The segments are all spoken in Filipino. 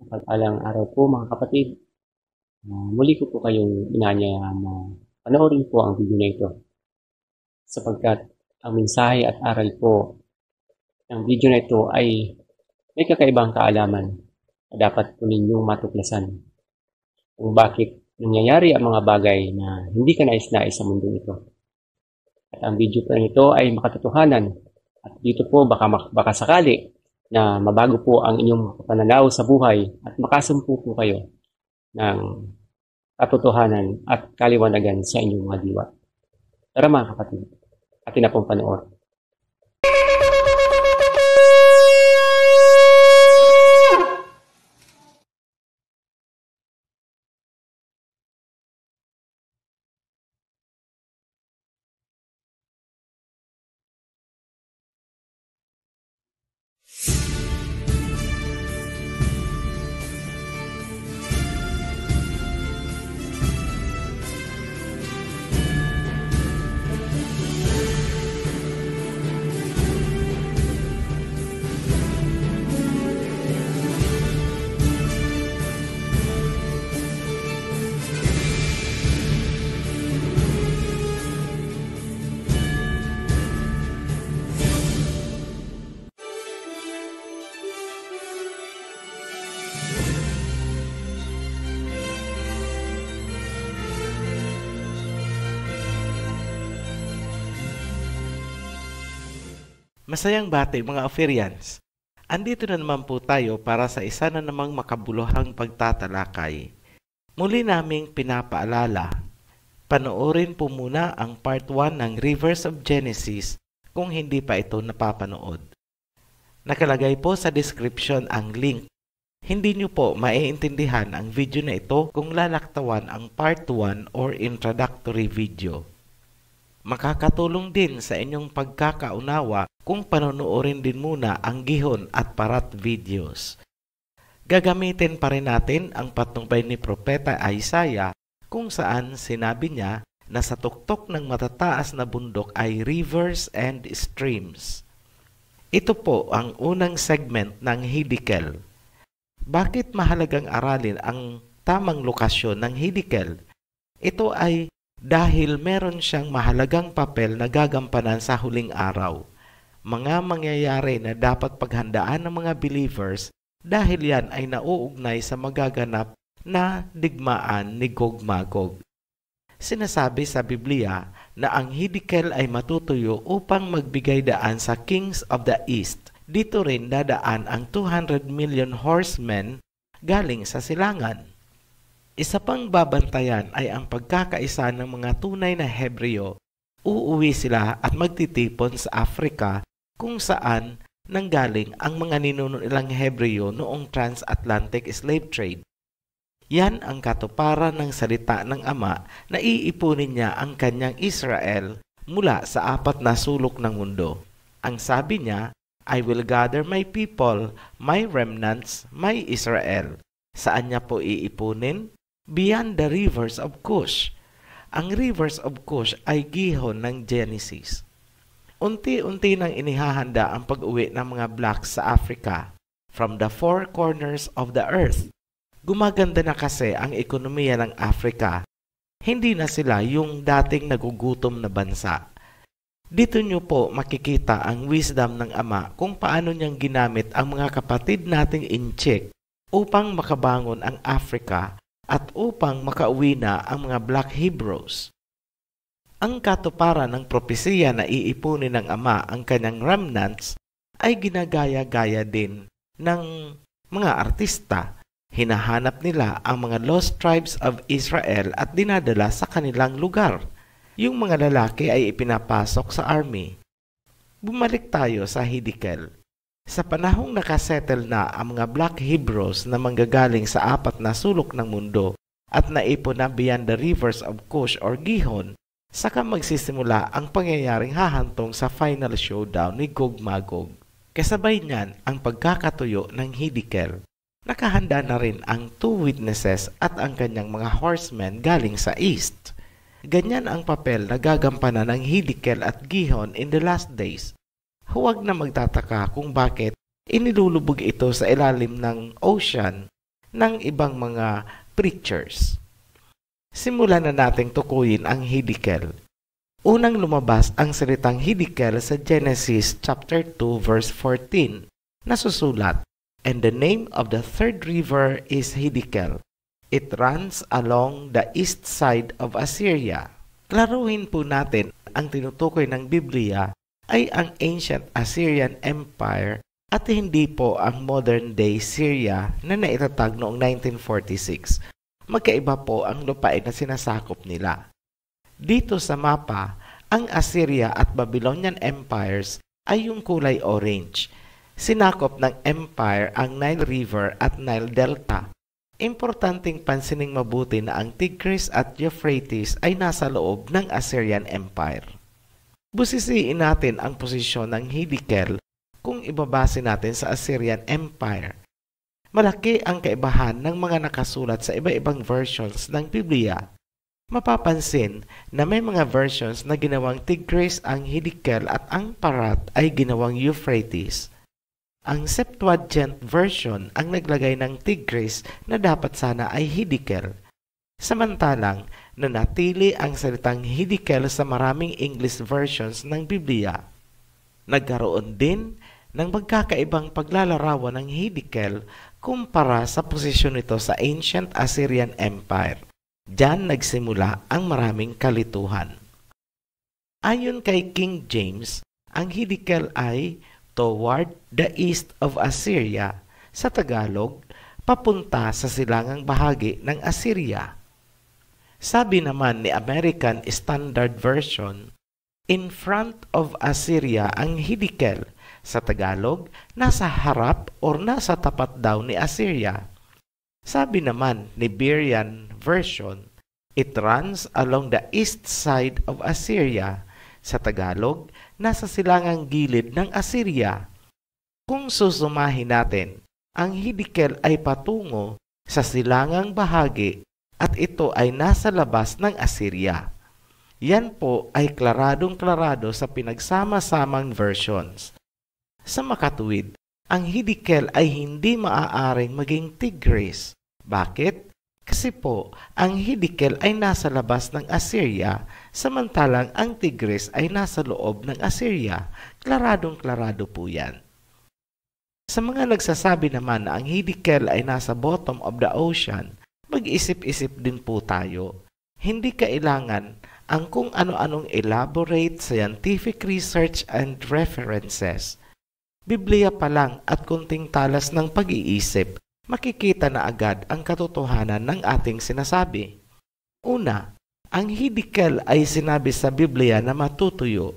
Mapagpalang araw po mga kapatid. Muli ko po kayong inanyayahan na panoorin po ang video na ito sapagkat ang mensahe at aral po ng video na ito ay may kakaibang kaalaman na dapat po ninyong matuklasan kung bakit nangyayari ang mga bagay na hindi ka nais-nais sa mundo ito. At ang video po nito ay makatotohanan at dito po baka sakali na mabago po ang inyong pananaw sa buhay at makasumpo po kayo ng katotohanan at kaliwanagan sa inyong mga diwa. Tara mga kapatid, atin na pong panoorin. Masayang bati mga Oferians. Andito na naman po tayo para sa isa na namang makabuluhang pagtatalakay. Muli naming pinapaalala, panoorin po muna ang part 1 ng Rivers of Genesis kung hindi pa ito napapanood. Nakalagay po sa description ang link. Hindi nyo po maiintindihan ang video na ito kung lalaktawan ang part 1 or introductory video. Makakatulong din sa inyong pagkakaunawa kung panonoorin din muna ang gihon at parat videos. Gagamitin pa rin natin ang patnubay ni Propeta Isaiah kung saan sinabi niya na sa tuktok ng matataas na bundok ay rivers and streams. Ito po ang unang segment ng Hiddekel. Bakit mahalagang aralin ang tamang lokasyon ng Hiddekel? Ito ay dahil meron siyang mahalagang papel na gagampanan sa huling araw. Mga mangyayari na dapat paghandaan ng mga believers dahil yan ay nauugnay sa magaganap na digmaan ni Gog-Magog. Sinasabi sa Biblia na ang Hiddekel ay matutuyo upang magbigay daan sa Kings of the East. Dito rin dadaan ang 200 million horsemen galing sa silangan. Isa pang babantayan ay ang pagkakaisa ng mga tunay na Hebreo. Uuwi sila at magtitipon sa Afrika kung saan nanggaling ang mga ninuno nilang Hebreo noong transatlantic slave trade. Yan ang katuparan ng salita ng Ama na iipunin niya ang kanyang Israel mula sa apat na sulok ng mundo. Ang sabi niya, I will gather my people, my remnants, my Israel. Saan niya po iipunin? Beyond the rivers of Cush. Ang rivers of Cush ay gihon ng Genesis. Unti-unti nang inihahanda ang pag-uwi ng mga blacks sa Africa from the four corners of the earth. Gumaganda na kasi ang ekonomiya ng Africa. Hindi na sila yung dating nagugutom na bansa. Dito nyo po makikita ang wisdom ng Ama kung paano niyang ginamit ang mga kapatid nating inchik upang makabangon ang Africa at upang makauwi na ang mga Black Hebrews. Ang katuparan ng propesiya na iipunin ng Ama ang kanyang remnants ay ginagaya-gaya din ng mga artista. Hinahanap nila ang mga lost tribes of Israel at dinadala sa kanilang lugar. Yung mga lalaki ay ipinapasok sa army. Bumalik tayo sa Hiddekel. Sa panahong nakasettle na ang mga Black Hebrews na manggagaling sa apat na sulok ng mundo at naipon na beyond the rivers of Cush or Gihon, saka magsisimula ang pangyayaring hahantong sa final showdown ni Gog-Magog. Kasabay niyan ang pagkakatuyo ng Hiddekel. Nakahanda na rin ang two witnesses at ang kanyang mga horsemen galing sa east. Ganyan ang papel na gagampanan ng Hiddekel at Gihon in the last days. Huwag na magtataka kung bakit inilulubog ito sa ilalim ng ocean ng ibang mga preachers. Simulan na nating tukuyin ang Hiddekel. Unang lumabas ang salitang Hiddekel sa Genesis chapter 2 verse 14 na susulat, "And the name of the third river is Hiddekel. It runs along the east side of Assyria." Klaruhin po natin, ang tinutukoy ng Biblia ay ang ancient Assyrian Empire at hindi po ang modern-day Syria na naitatag noong 1946. Magkaiba po ang lupain na sinasakop nila. Dito sa mapa, ang Assyria at Babylonian empires ay yung kulay orange. Sinakop ng empire ang Nile River at Nile Delta. Importanteng pansining mabuti na ang Tigris at Euphrates ay nasa loob ng Assyrian Empire. Busisiin natin ang posisyon ng Hiddekel kung ibabase natin sa Assyrian Empire. Malaki ang kaibahan ng mga nakasulat sa iba-ibang versions ng Biblia. Mapapansin na may mga versions na ginawang Tigris ang Hiddekel at ang Parat ay ginawang Euphrates. Ang Septuagint version ang naglagay ng Tigris na dapat sana ay Hiddekel. Samantalang nanatili ang salitang Hiddekel sa maraming English versions ng Biblia. Nagkaroon din ng magkakaibang paglalarawan ng Hiddekel kumpara sa posisyon nito sa ancient Assyrian Empire. Diyan nagsimula ang maraming kalituhan. Ayon kay King James, ang Hiddekel ay toward the east of Assyria, sa Tagalog, papunta sa silangang bahagi ng Assyria. Sabi naman ni American Standard Version, in front of Assyria ang Hiddekel, sa Tagalog, nasa harap o nasa tapat daw ni Assyria. Sabi naman ni Berean Version, it runs along the east side of Assyria, sa Tagalog, nasa silangang gilid ng Assyria. Kung susumahin natin, ang Hiddekel ay patungo sa silangang bahagi at ito ay nasa labas ng Assyria. Yan po ay klaradong-klarado sa pinagsama-samang versions. Sa makatuwid, ang Hiddekel ay hindi maaaring maging Tigris. Bakit? Kasi po, ang Hiddekel ay nasa labas ng Assyria, samantalang ang Tigris ay nasa loob ng Assyria. Klaradong-klarado po yan. Sa mga nagsasabi naman na ang Hiddekel ay nasa bottom of the ocean, mag-isip-isip din po tayo. Hindi kailangan ang kung ano-anong elaborate scientific research and references. Biblia pa lang at kunting talas ng pag-iisip, makikita na agad ang katotohanan ng ating sinasabi. Una, ang Hiddekel ay sinabi sa Biblia na matutuyo.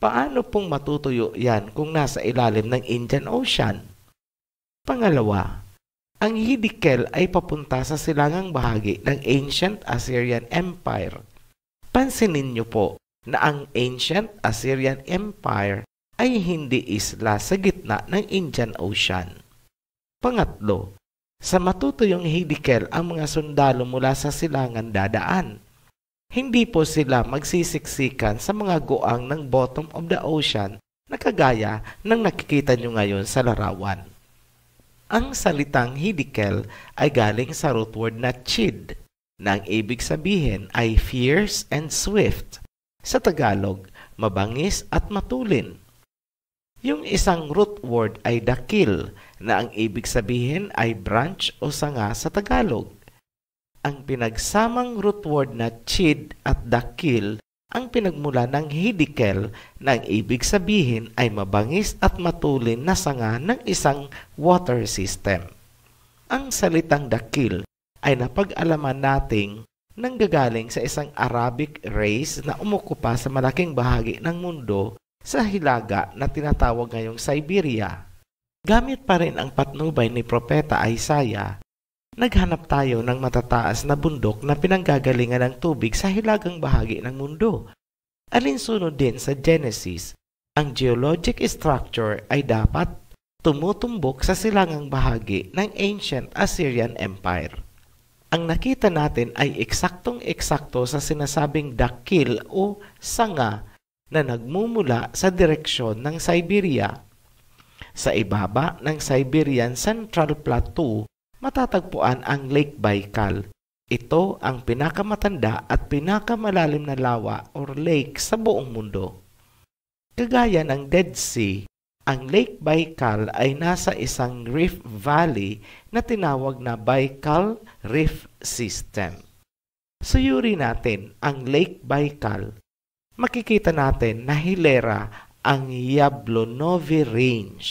Paano pong matutuyo yan kung nasa ilalim ng Indian Ocean? Pangalawa, ang Hiddekel ay papunta sa silangang bahagi ng ancient Assyrian Empire. Pansinin niyo po na ang ancient Assyrian Empire ay hindi isla sa gitna ng Indian Ocean. Pangatlo, sa matutuyong Hiddekel ang mga sundalo mula sa silangan dadaan. Hindi po sila magsisiksikan sa mga goang ng bottom of the ocean na kagaya ng nakikita nyo ngayon sa larawan. Ang salitang Hiddekel ay galing sa root word na chid, na ang ibig sabihin ay fierce and swift. Sa Tagalog, mabangis at matulin. Yung isang root word ay dakil, na ang ibig sabihin ay branch o sanga sa Tagalog. Ang pinagsamang root word na chid at dakil ang pinagmula ng Hiddekel na ang ibig sabihin ay mabangis at matulin na sanga ng isang water system. Ang salitang dakil ay napag-alaman nating nanggagaling sa isang Arabic race na umukupa sa malaking bahagi ng mundo sa hilaga na tinatawag ngayong Siberia. Gamit pa rin ang patnubay ni Propeta Isaiah, naghanap tayo ng matataas na bundok na pinanggagalingan ng tubig sa hilagang bahagi ng mundo. Alinsunod din sa Genesis, ang geologic structure ay dapat tumutumbok sa silangang bahagi ng ancient Assyrian Empire. Ang nakita natin ay eksaktong-eksakto sa sinasabing dakil o sanga na nagmumula sa direksyon ng Siberia. Sa ibaba ng Siberian Central Plateau matatagpuan ang Lake Baikal. Ito ang pinakamatanda at pinakamalalim na lawa or lake sa buong mundo. Kagaya ng Dead Sea, ang Lake Baikal ay nasa isang rift valley na tinawag na Baikal Rift System. Suyuri natin ang Lake Baikal. Makikita natin na hilera ang Yablunovy Range.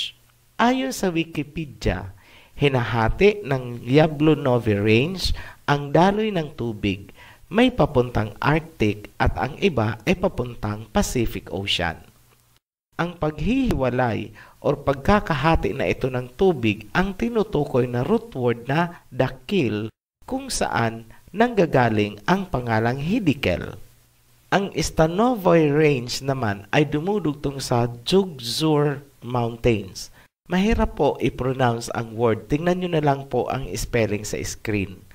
Ayon sa Wikipedia, hinahati ng Yablunovy Range ang daloy ng tubig, may papuntang Arctic at ang iba ay papuntang Pacific Ocean. Ang paghihiwalay o pagkakahati na ito ng tubig ang tinutukoy na root word na dakil kung saan nanggagaling ang pangalang Hiddekel. Ang Stanovoy Range naman ay dumudugtong sa Jugzur Mountains. Mahirap po i-pronounce ang word. Tingnan nyo na lang po ang spelling sa screen.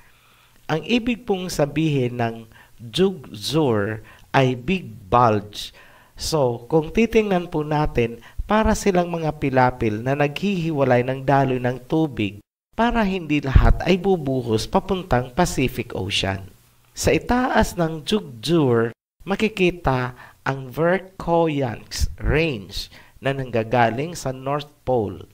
Ang ibig pong sabihin ng Jugzur ay big bulge. So, kung titingnan po natin, para silang mga pilapil na naghihiwalay ng daloy ng tubig para hindi lahat ay bubuhos papuntang Pacific Ocean. Sa itaas ng Jugzur, makikita ang Verkhoyansk Range na nanggagaling sa North Pole.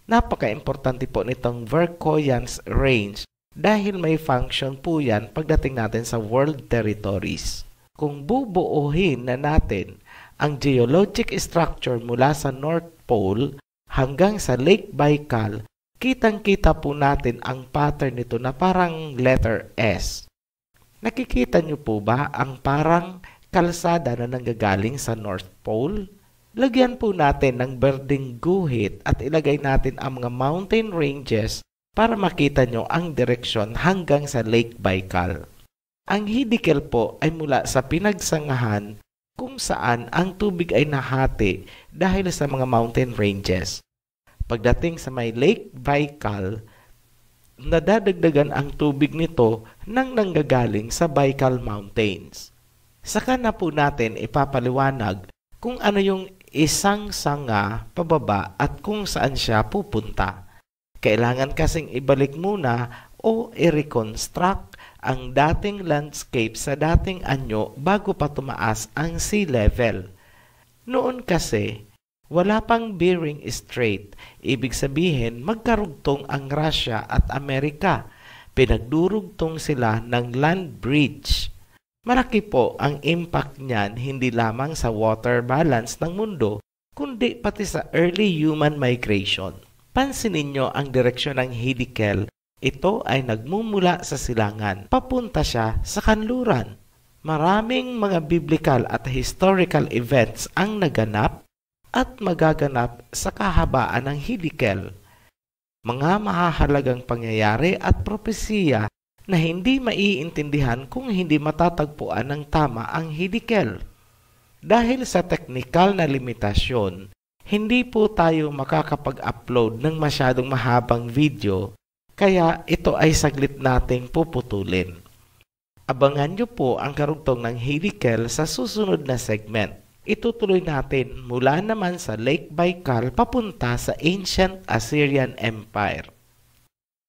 Napaka-importante po nitong Verkhoyansk Range dahil may function po yan pagdating natin sa world territories. Kung bubuuhin na natin ang geologic structure mula sa North Pole hanggang sa Lake Baikal, kitang-kita po natin ang pattern nito na parang letter S. Nakikita niyo po ba ang parang kalsada na nanggagaling sa North Pole? Lagyan po natin ng berdeng guhit at ilagay natin ang mga mountain ranges para makita nyo ang direksyon hanggang sa Lake Baikal. Ang Hiddekel po ay mula sa pinagsangahan kung saan ang tubig ay nahati dahil sa mga mountain ranges. Pagdating sa may Lake Baikal, nadadagdagan ang tubig nito nang nanggagaling sa Baikal Mountains. Saka na po natin ipapaliwanag kung ano yung isang sanga pababa at kung saan siya pupunta. Kailangan kasing ibalik muna o i-reconstruct ang dating landscape sa dating anyo bago pa tumaas ang sea level. Noon kasi, wala pang Bering Strait. Ibig sabihin, magkarugtong ang Russia at Amerika. Pinagdurugtong sila ng land bridge. Malaki po ang impact niyan hindi lamang sa water balance ng mundo, kundi pati sa early human migration. Pansinin niyo ang direksyon ng Hiddekel. Ito ay nagmumula sa silangan. Papunta siya sa kanluran. Maraming mga biblical at historical events ang naganap at magaganap sa kahabaan ng Hiddekel. Mga mahahalagang pangyayari at propesiya na hindi maiintindihan kung hindi matatagpuan ng tama ang Hiddekel. Dahil sa teknikal na limitasyon, hindi po tayo makakapag-upload ng masyadong mahabang video, kaya ito ay saglit nating puputulin. Abangan nyo po ang karugtong ng Hiddekel sa susunod na segment. Itutuloy natin mula naman sa Lake Baikal papunta sa Ancient Assyrian Empire.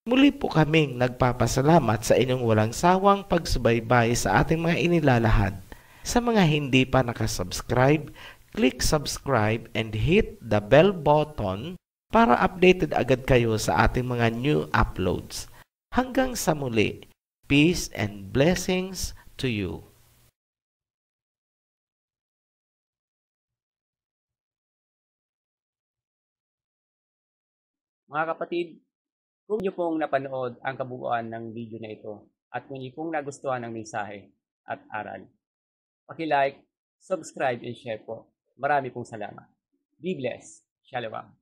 Muli po kaming nagpapasalamat sa inyong walang sawang pagsubaybay sa ating mga inilalahad. Sa mga hindi pa nakasubscribe, click subscribe and hit the bell button para updated agad kayo sa ating mga new uploads. Hanggang sa muli, peace and blessings to you. Mga kapatid, kung niyo pong napanood ang kabuuan ng video na ito at kung niyo pong nagustuhan ang mensahe at aral, paki-like, subscribe and share po. Marami pong salamat. Be blessed. Shalom.